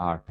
8,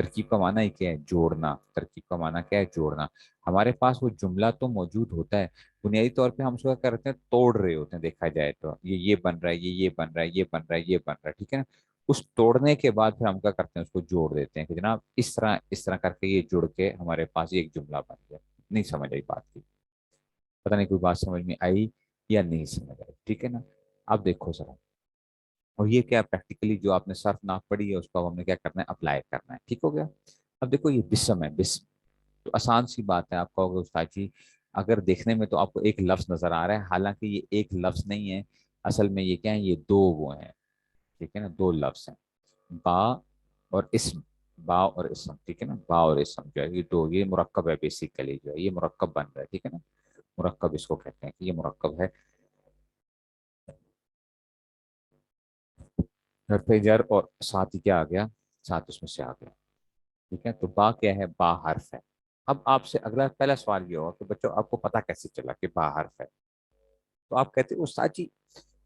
ترکیب کا معنی ہی کیا ہے؟ جوڑنا. ترکیب کا معنی کیا ہے؟ جوڑنا. ہمارے پاس وہ جملہ تو موجود ہوتا ہے، بنیادی طور پہ ہم اس کو کیا کرتے ہیں؟ توڑ رہے ہوتے ہیں. دیکھا جائے تو یہ بن رہا ہے، یہ بن رہا ہے، یہ بن رہا ہے، یہ بن رہا ہے، ٹھیک ہے نا. اس توڑنے کے بعد پھر ہم کیا کرتے ہیں؟ اس کو جوڑ دیتے ہیں کہ جناب اس طرح کر کے یہ جڑ کے ہمارے پاس ایک جملہ بن گیا. نہیں سمجھ آئی بات کی؟ پتہ نہیں کوئی بات سمجھ میں آئی یا نہیں سمجھ آئی؟ ٹھیک ہے نا. اب دیکھو ذرا، اور یہ کیا پریکٹیکلی جو آپ نے صرف ناف پڑھی ہے اس کو ہم نے کیا کرنا ہے؟ اپلائی کرنا ہے. ٹھیک ہو گیا. اب دیکھو یہ بسم ہے. بسم تو آسان سی بات ہے. آپ کہو گے استاد جی اگر دیکھنے میں تو آپ کو ایک لفظ نظر آ رہا ہے، حالانکہ یہ ایک لفظ نہیں ہے. اصل میں یہ کیا ہے؟ یہ دو وہ ہیں. ٹھیک ہے نا، دو لفظ ہیں، با اور اسم. با اور اسم، ٹھیک ہے نا. با اور اسم جو ہے یہ دو، یہ مرکب ہے بیسیکلی، جو ہے یہ مرکب بن رہا ہے. ٹھیک ہے نا، مرکب اس کو کہتے ہیں کہ یہ مرکب ہے. گھر پہ جر اور ساتھ ہی کیا آ گیا؟ ساتھ اس میں سے آ گیا. ٹھیک ہے. تو با کیا ہے؟ با حرف ہے. اب آپ سے اگلا پہلا سوال یہ ہوگا کہ بچوں آپ کو پتا کیسے چلا کہ با حرف ہے؟ تو آپ کہتے ہیں استاد جی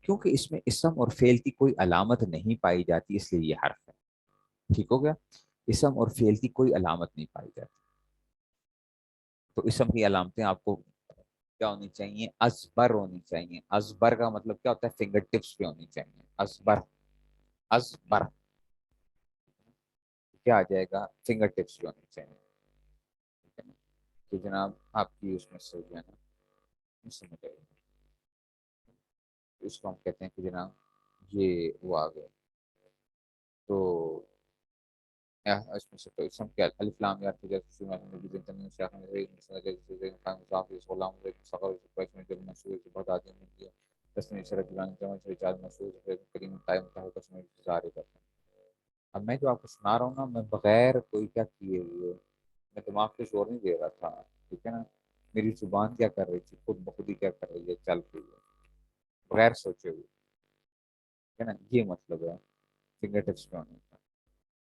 کیونکہ اس میں اسم اور فعل کی کوئی علامت نہیں پائی جاتی اس لیے یہ حرف ہے. ٹھیک ہو گیا. اسم اور فعل کی کوئی علامت نہیں پائی جاتی. تو اسم کی علامتیں آپ کو کیا ہونی چاہیے؟ ازبر ہونی چاہیے. ازبر کا مطلب کیا ہوتا ہے؟ فنگر ٹپس پہ ہونی چاہیے. ازبر. ازبر کیا آ جائے گا؟ فنگر ٹپس پہ ہونی چاہیے. ٹھیک ہے نا. تو جناب آپ کی اس میں سے جو ہے نا سمجھ آئے گا. اس کو ہم کہتے ہیں کہ جناب یہ وہ آ گیا. تو اس میں سے تو اسم کیا؟ الف لام یا تجھے شروع میں نبی دین تنین شاہ میں رہی مسئلہ جیسے زین قائم مضاف غلام علیکم صغر کویس میں جب مسعود سے بہت آدمی نے کیا تسنی شرط جوان جمع سے چار مسعود سے کریم قائم تھا اس میں ظاہر کرتے ہیں. اب میں جو آپ کو سنا رہا ہوں نا، میں بغیر کوئی کیا کیے ہوئے میں دماغ پہ زور نہیں دے رہا تھا. ٹھیک ہے نا. میری زبان کیا کر رہی تھی؟ خود بخود ہی کیا کر رہی ہے؟ چل رہی ہے بغیر سوچے ہوئے. ٹھیک ہے نا. یہ مطلب ہے فنگر ٹپس پہ ہونے کا.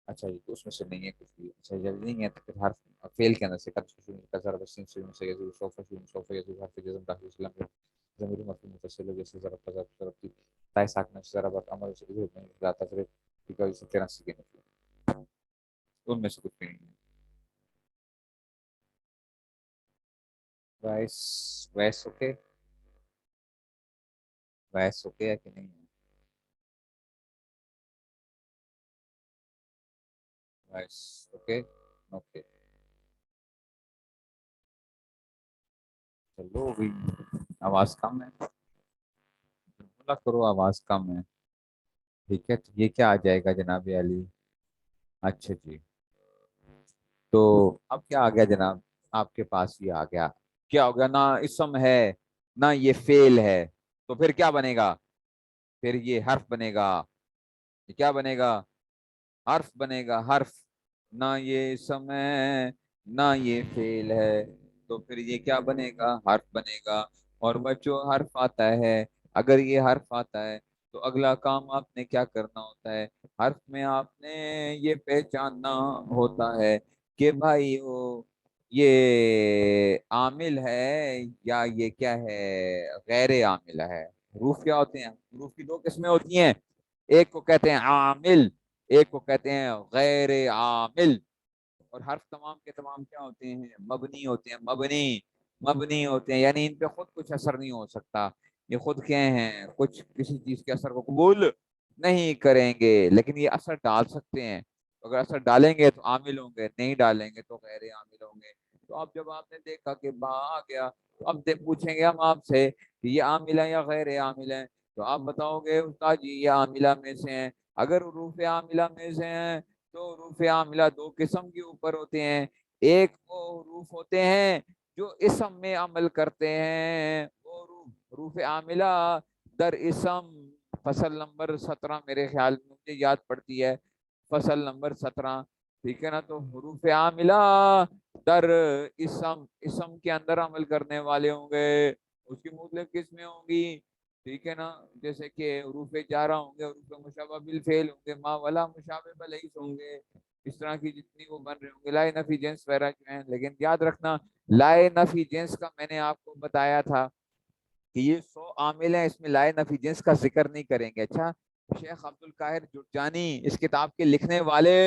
اچھا جی تو اس میں سے نہیں ہے کچھ بھی. اچھا جب نہیں ہے تو پھر ہر فیل کے اندر سے کب کا ضرب سین سے سے یزو صوفہ صوفہ یزو حرف جزم داخل اسلام ضمیر مفعول متصل جیسے ضرب کا ضرب کی تائے ساکن سے ضرب عمل سے ظہور میں ذات تفریق کی کوئی سے 83 کے نفی ان میں سے کچھ بھی نہیں ہے. Voice voice okay. Voice okay ہے کہ نہیں ہے؟ Voice okay. اوکے چلو بھی آواز کم ہے. بولا کرو آواز کم ہے. ٹھیک ہے. تو یہ کیا آ جائے گا جناب علی؟ اچھا جی. تو اب کیا آ گیا جناب آپ کے پاس؟ یہ آ گیا. کیا ہو گیا؟ نہ اسم ہے نہ یہ فعل ہے. تو پھر کیا بنے گا؟ پھر یہ حرف بنے گا. یہ کیا بنے گا؟ حرف بنے گا. حرف. نہ یہ اسم ہے نہ یہ فعل ہے. تو پھر یہ کیا بنے گا؟ حرف بنے گا. اور بچوں حرف آتا ہے، اگر یہ حرف آتا ہے تو اگلا کام آپ نے کیا کرنا ہوتا ہے؟ حرف میں آپ نے یہ پہچاننا ہوتا ہے کہ بھائی وہ یہ عامل ہے یا یہ کیا ہے؟ غیر عامل ہے. حروف کیا ہوتے ہیں؟ حروف کی دو قسمیں ہوتی ہیں، ایک کو کہتے ہیں عامل، ایک کو کہتے ہیں غیر عامل. اور حرف تمام کے تمام کیا ہوتے ہیں؟ مبنی ہوتے ہیں. مبنی مبنی ہوتے ہیں یعنی ان پہ خود کچھ اثر نہیں ہو سکتا. یہ خود کیا ہیں؟ کچھ کسی چیز کے اثر کو قبول نہیں کریں گے لیکن یہ اثر ڈال سکتے ہیں. اگر اثر ڈالیں گے تو عامل ہوں گے، نہیں ڈالیں گے تو غیر عامل ہوں گے. تو اب جب آپ نے دیکھا کہ با آ گیا تو اب پوچھیں گے ہم آپ سے کہ یہ عامل ہے یا غیر عامل ہے؟ تو آپ بتاؤ گے استاد جی یہ عاملہ میں سے ہیں. اگر حروف عاملہ میں سے ہیں تو حروف عاملہ دو قسم کے اوپر ہوتے ہیں. ایک وہ حروف ہوتے ہیں جو اسم میں عمل کرتے ہیں، وہ حروف عاملہ در اسم. فصل نمبر 17 میرے خیال میں مجھے یاد پڑتی ہے، فصل نمبر 17. ٹھیک ہے نا. تو حروف عاملہ در اسم، اسم کے اندر عمل کرنے والے ہوں گے. اس کی مختلف قسمیں ہوں گی. ٹھیک ہے نا. جیسے کہ حروف جارہ ہوں گے، حروف مشابہ بالفعل ہوں گے، ما ولا مشابہ بلیس ہوں گے. اس طرح کی جتنی وہ بن رہے ہوں گے لائے نفی جنس وغیرہ جو ہیں. لیکن یاد رکھنا لائے نفی جنس کا میں نے آپ کو بتایا تھا کہ یہ 100 عامل ہیں، اس میں لائے نفی جنس کا ذکر نہیں کریں گے. اچھا شیخ عبد القاہر جرجانی اس کتاب کے لکھنے والے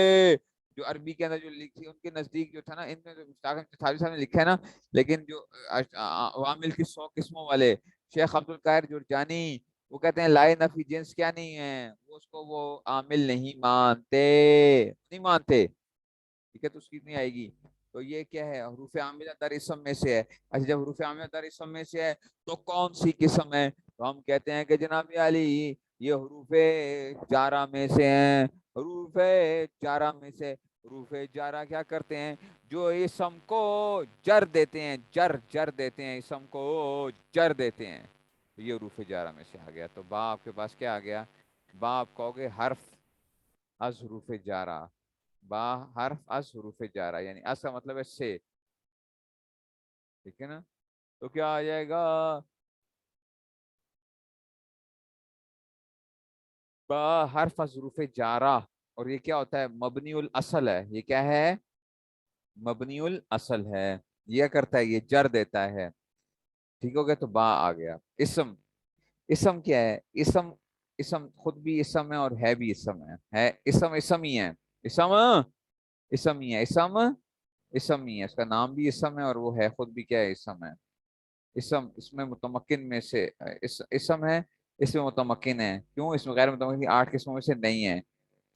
جو عربی کے اندر جو لکھی ان کے نزدیک جو تھا نا، ان میں جو مشتاق احمد چتھاوی صاحب نے لکھا ہے نا، لیکن جو عوامل کی 100 قسموں والے شیخ عبد القاہر جرجانی، وہ کہتے ہیں لائے نفی جنس کیا نہیں ہے، وہ اس کو وہ عامل نہیں مانتے، نہیں مانتے، ٹھیک ہے، تو اس کی نہیں آئے گی. تو یہ کیا ہے، حروف عاملہ در اسم میں سے ہے. اچھا جب حروف عاملہ در اسم میں سے ہے تو کون سی قسم ہے؟ تو ہم کہتے ہیں کہ جناب علی یہ حروف جارہ میں سے ہیں، حروف جارہ میں سے. حروف جارہ کیا کرتے ہیں؟ جو اسم کو جر دیتے ہیں، جر دیتے ہیں، اسم کو جر دیتے ہیں. تو یہ حروف جارہ میں سے آ گیا. تو با آپ کے پاس کیا آ گیا؟ با آپ کہو گے حرف از حروف جارہ، با حرف از حروف جارہ، یعنی از کا مطلب ہے سے، ٹھیک ہے نا. تو کیا آ جائے گا؟ با حرف از حروف جارہ. اور یہ کیا ہوتا ہے؟ مبنی الاصل ہے. یہ کیا ہے؟ مبنی الاصل ہے. یہ کرتا ہے، یہ جر دیتا ہے. ٹھیک ہو گیا. تو با آ گیا. اسم، اسم کیا ہے؟ اسم، اسم خود بھی اسم ہے اور ہے بھی اسم ہے اسم، اسم ہی ہے. اسم، اسم ہی ہے. اسم، اسم ہی ہے. اس کا نام بھی اسم ہے اور وہ ہے خود بھی کیا ہے؟ اسم ہے. اسم اس میں متمکن میں سے اسم ہے، اس میں متمکن ہے. کیوں؟ اس میں غیر متمکن کی 8 قسموں میں سے نہیں ہے.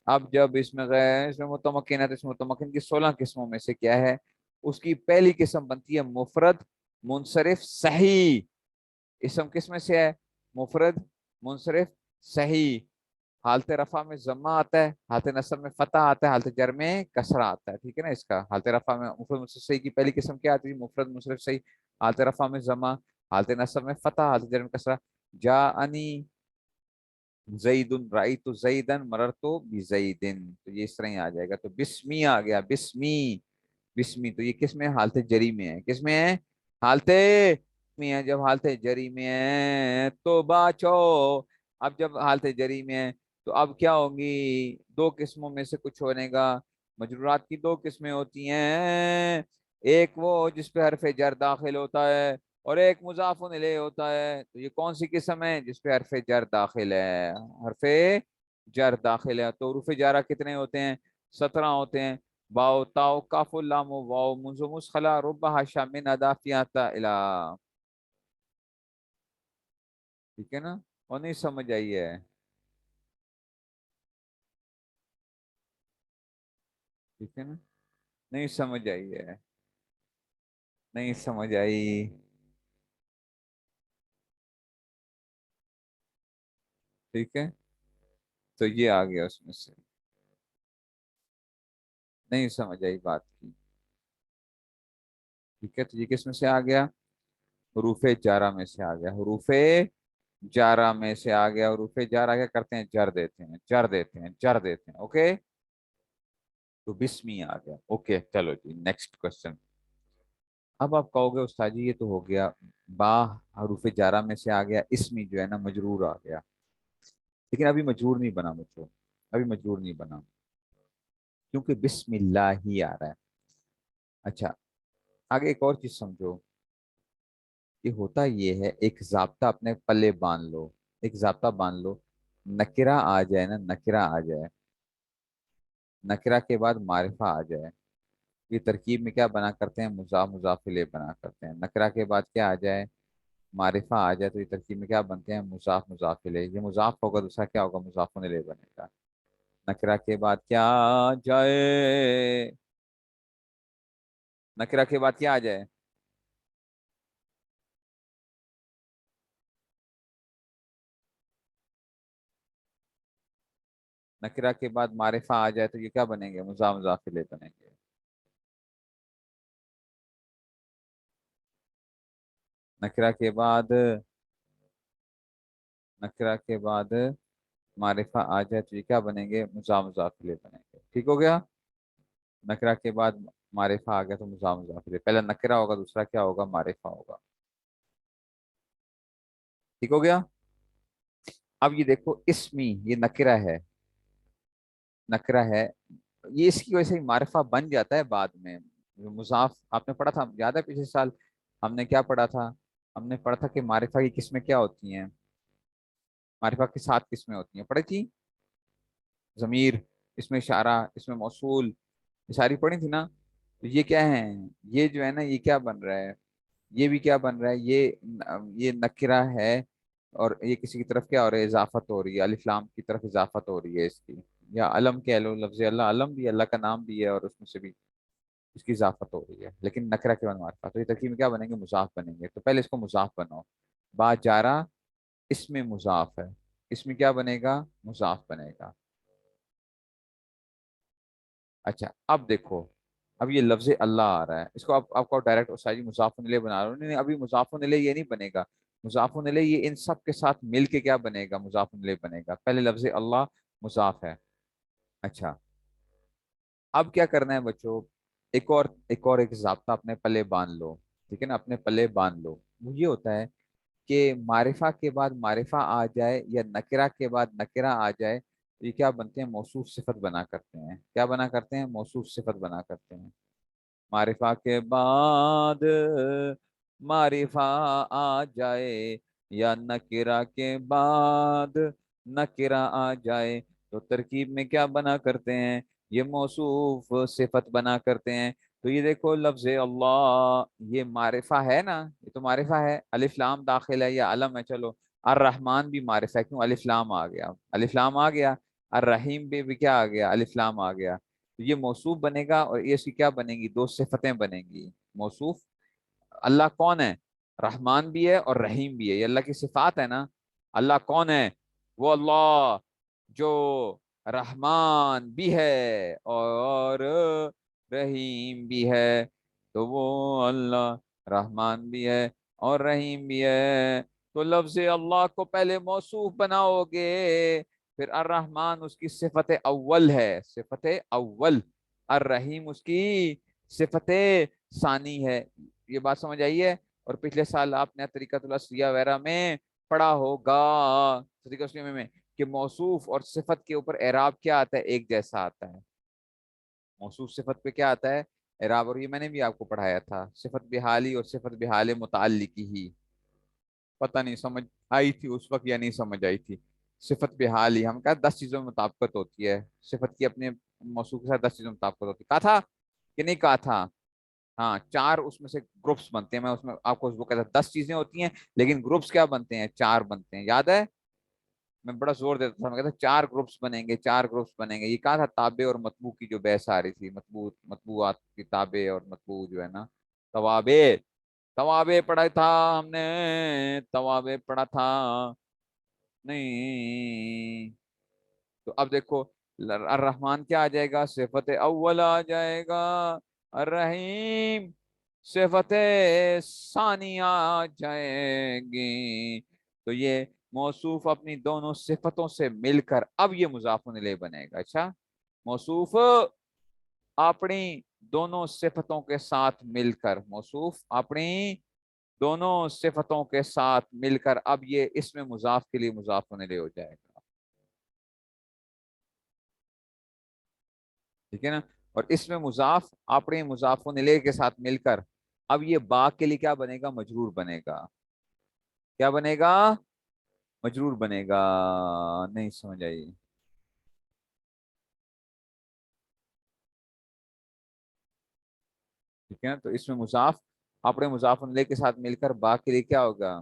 اب جب اس میں غیر، اس میں متمکن ہے، تو اس میں متمکن کی 16 قسموں میں سے کیا ہے؟ اس کی پہلی قسم بنتی ہے مفرد منصرف صحیح. اسم کس میں سے ہے؟ مفرد منصرف صحیح. حالت رفع میں ضمہ آتا ہے، حالت نصب میں فتح آتا ہے، حالت جر میں کسرہ آتا ہے. ٹھیک ہے نا. اس کا حالت رفع میں مفرد منصرف صحیح کی پہلی قسم کیا آتی ہے؟ مفرد منصرف صحیح. حالت رفع میں ضمہ، حالت نصب میں فتح، حالت جر میں کسرہ. جاءنی زید، رأیت زیدا، مررت بزید. تو یہ اس طرح ہی آ جائے گا. تو بسمی آ گیا. بسمی، بسمی. تو یہ کس میں ہے؟ حالت جری میں ہے. کس میں ہے؟ حالت میں ہے. جب حالت جری میں ہے تو باچو. اب جب حالت جری میں ہے تو اب کیا ہوگی؟ 2 قسموں میں سے کچھ ہونے گا. مجرورات کی 2 قسمیں ہوتی ہیں، ایک وہ جس پہ حرف جر داخل ہوتا ہے، اور ایک مضاف الیہ ہوتا ہے. تو یہ کون سی قسم ہے؟ جس پہ حرف جر داخل ہے. حرف جر داخل ہے. تو حروف جارہ کتنے ہوتے ہیں؟ 17 ہوتے ہیں. باؤ تاؤ کاف لام واؤ منذ مسخلا رب حاشا من ادافیاتا الا. ٹھیک ہے نا. اور نہیں سمجھ آئی ہے؟ ٹھیک ہے نا. نہیں سمجھ آئی ہے؟ نہیں سمجھ آئی؟ ٹھیک ہے. تو یہ آ گیا اس میں سے. نہیں سمجھ آئی بات کی. ٹھیک ہے. تو یہ کس میں سے آ گیا؟ حروف جارہ میں سے آ گیا. حروف جارہ میں سے آ گیا. حروف جارہ کیا کرتے ہیں؟ جر دیتے ہیں، جر دیتے ہیں، جر دیتے ہیں. اوکے. تو بسمی آ گیا. اوکے چلو جی نیکسٹ کوشچن. اب آپ کہو گے استاد جی یہ تو ہو گیا با حروف جارہ میں سے آ گیا، اسمی جو ہے نا مجرور آ گیا. لیکن ابھی مجرور نہیں بنا بچوں، ابھی مجرور نہیں بنا، کیونکہ بسم اللہ ہی آ رہا ہے. اچھا آگے ایک اور چیز سمجھو کہ ہوتا یہ ہے، ایک ضابطہ اپنے پلے باندھ لو، ایک ضابطہ باندھ لو. نکرہ آ جائے نا، نکرہ آ جائے، نکرہ کے بعد معرفہ آ جائے، یہ ترکیب میں کیا بنا کرتے ہیں؟ مضاف مضاف الیہ بنا کرتے ہیں. نکرہ کے بعد کیا آ جائے؟ معرفہ آ جائے، تو یہ ترکیب میں کیا بنتے ہیں؟ مضاف مضاف الیہ. یہ مضاف ہوگا، دوسرا کیا ہوگا؟ مضاف الیہ بنے گا. نکرہ کے بعد کیا آ جائے؟ نکرہ کے بعد کیا آ جائے؟ نکرہ کے بعد معرفہ آ جائے تو یہ کیا بنیں گے؟ مضاف مضاف الیہ بنیں گے. نکرہ کے بعد، نکرہ کے بعد معرفہ آ جائے تو یہ کیا بنیں گے؟ مضاف مضاف الیہ بنیں گے. ٹھیک ہو گیا. نکرہ کے بعد معرفہ آ گیا تو مضاف مضاف الیہ. پہلا نکرہ ہوگا، دوسرا کیا ہوگا؟ معرفہ ہوگا. ٹھیک ہو گیا. اب یہ دیکھو اسمی، یہ نکرہ ہے، نکرہ ہے، یہ اس کی وجہ سے معرفہ بن جاتا ہے بعد میں. مضاف آپ نے پڑھا تھا، یاد ہے پچھلے سال ہم نے کیا پڑھا تھا؟ ہم نے پڑھا تھا کہ معرفہ کی قسمیں کیا ہوتی ہیں؟ معرفہ کی 7 قسمیں ہوتی ہیں، پڑھی تھی. ضمیر، اسم اشارہ، اسم موصول، یہ ساری پڑھی تھی نا؟ تو یہ کیا ہے؟ یہ جو ہے نا یہ کیا بن رہا ہے؟ یہ بھی کیا بن رہا ہے؟ یہ نکرہ ہے، اور یہ کسی کی طرف کیا ہو رہا ہے؟ اضافت ہو رہی ہے، الف لام کی طرف اضافت ہو رہی ہے اس کی، یا علم کہہ لو، لفظ اللہ علم بھی اللہ کا نام بھی ہے، اور اس میں سے بھی اس کی اضافت ہو رہی ہے، لیکن نکرہ کے بعد معرفہ، تو یہ ترکیب میں کیا بنیں گے؟ مضاف بنیں گے۔ تو پہلے اس کو مضاف بناؤ، با جارہ اس میں مضاف ہے، اس میں کیا بنے گا؟ مضاف بنے گا۔ اچھا اب دیکھو، اب یہ لفظ اللہ آ رہا ہے، اس کو آپ کو ڈائریکٹ اساجی مضاف الیہ بنا رہا ہوں، نہیں نہیں، ابھی مضاف الیہ یہ نہیں بنے گا۔ مضاف الیہ یہ ان سب کے ساتھ مل کے کیا بنے گا؟ مضاف الیہ بنے گا۔ پہلے لفظ اللہ مضاف ہے۔ اچھا اب کیا کرنا ہے بچوں؟ ایک ضابطہ اپنے پلے باندھ لو، ٹھیک ہے نا؟ اپنے پلے باندھ لو، وہ یہ ہوتا ہے کہ معرفہ کے بعد معرفہ آ جائے یا نکرہ کے بعد نکرہ آ جائے تو یہ کیا بنتے ہیں؟ موصوف صفت بنا کرتے ہیں۔ کیا بنا کرتے ہیں؟ موصوف صفت بنا کرتے ہیں۔ معرفہ کے بعد معرفہ آ جائے یا نکرہ کے بعد نکرہ آ جائے تو ترکیب میں کیا بنا کرتے ہیں؟ یہ موصوف صفت بنا کرتے ہیں۔ تو یہ دیکھو لفظ اللہ، یہ معرفہ ہے نا، یہ تو معرفہ ہے، الف لام داخل ہے یا علم ہے، چلو الرحمن بھی معرفہ ہے، کیوں؟ الف لام آ گیا، الف لام آ گیا۔ الرحیم بھی کیا آ گیا؟ الف لام آ گیا۔ تو یہ موصوف بنے گا، اور یہ اس کی کیا بنے گی؟ دو صفتیں بنیں گی موصوف۔ اللہ کون ہے؟ رحمان بھی ہے اور رحیم بھی ہے، یہ اللہ کی صفات ہے نا۔ اللہ کون ہے؟ وہ اللہ جو رحمان بھی ہے اور رحیم بھی ہے، تو وہ اللہ رحمان بھی ہے اور رحیم بھی ہے۔ تو لفظ اللہ کو پہلے موصوف بناؤ گے، پھر الرحمن اس کی صفت اول ہے، صفت اول، الرحیم اس کی صفت ثانی ہے۔ یہ بات سمجھ آئی ہے؟ اور پچھلے سال آپ نے طریقۃ الاسریہ وغیرہ میں پڑھا ہوگا، طریقۃ الاسریہ میں کہ موصوف اور صفت کے اوپر اعراب کیا آتا ہے؟ ایک جیسا آتا ہے۔ موصوف صفت پہ کیا آتا ہے؟ اعراب، اور یہ میں نے بھی آپ کو پڑھایا تھا، صفت بحالی اور صفت بحال متعلقی ہی، پتہ نہیں سمجھ آئی تھی اس وقت یا نہیں سمجھ آئی تھی؟ صفت بحالی ہم کہا 10 چیزوں میں مطابقت ہوتی ہے، صفت کی اپنے موصوف کے ساتھ 10 چیزوں میں مطابقت ہوتی ہے، کہا تھا کہ نہیں کہا تھا؟ ہاں، چار اس میں سے گروپس بنتے ہیں، میں اس میں آپ کو وہ کہتا 10 چیزیں ہوتی ہیں لیکن گروپس کیا بنتے ہیں؟ چار بنتے ہیں، یاد ہے؟ میں بڑا زور دیتا تھا، میں کہتا چار گروپس بنیں گے، چار گروپس بنیں گے۔ یہ کہا تھا تابع اور مطبوع کی جو بحث آ رہی تھی، مطبوعات کی تابع اور مطبوع جو ہے نا، توابع، توابع پڑھا تھا ہم نے، توابع پڑھا تھا نہیں؟ تو اب دیکھو الرحمن کیا آ جائے گا؟ صفت اول آ جائے گا، الرحیم صفت ثانی آ جائے گی۔ تو یہ موصوف اپنی دونوں صفتوں سے مل کر اب یہ مضاف الیہ بنے گا۔ اچھا، موصوف اپنی دونوں صفتوں کے ساتھ مل کر، موصوف اپنی دونوں صفتوں کے ساتھ مل کر اب یہ اس میں مضاف کے لیے مضاف الیہ ہو جائے گا، ٹھیک ہے نا؟ اور اس میں مضاف اپنے مضاف الیہ کے ساتھ مل کر اب یہ با کے لیے کیا بنے گا؟ مجرور بنے گا۔ کیا بنے گا؟ مجرور بنے گا۔ نہیں سمجھ آئی؟ ٹھیک ہے نا؟ تو اس میں مضاف اپنے مضاف الیہ کے ساتھ مل کر با کے لیے کیا ہوگا؟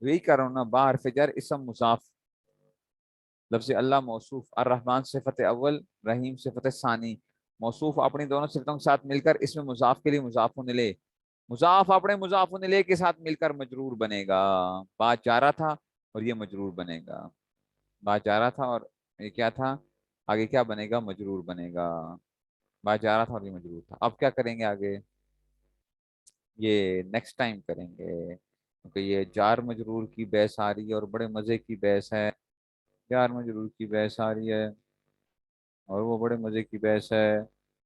وہی کر رہا ہوں نا، با حرف جر اسم مضاف، لفظ اللہ موصوف، الرحمن صفت اول، رحیم صفت ثانی، موصوف اپنی دونوں صفتوں کے ساتھ مل کر اس میں مضاف کے لیے مضاف الیہ، مضاف اپنے مضاف الیہ کے ساتھ مل کر مجرور بنے گا۔ بات جا رہا تھا اور یہ مجرور بنے گا، بات جا رہا تھا اور یہ کیا تھا؟ آگے کیا بنے گا؟ مجرور بنے گا۔ بات جا رہا تھا اور یہ مجرور تھا۔ اب کیا کریں گے آگے؟ یہ نیکسٹ ٹائم کریں گے، کیونکہ یہ جار مجرور کی بحث آ رہی ہے اور بڑے مزے کی بحث ہے، جار مجرور کی بحث آ رہی ہے اور وہ بڑے مزے کی بحث ہے۔